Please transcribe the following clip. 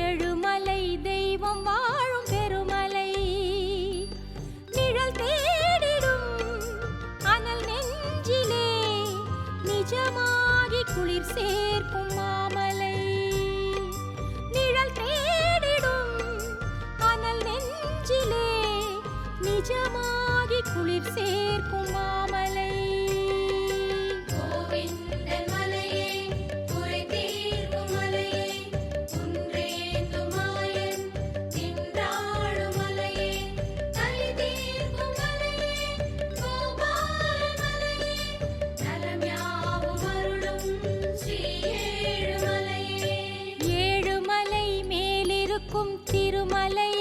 ஏழுமலை தெய்வம் வாழும் பெருமலை நிழல் தேடிடும் அனல் நெஞ்சிலே நிஜமாகி குளிர் சேர்க்கும் மாமலை நிழல் தேடிடும் அனல் நெஞ்சிலே நிஜமாகி குளிர் சேர்க்கும் மாமலை திருமலை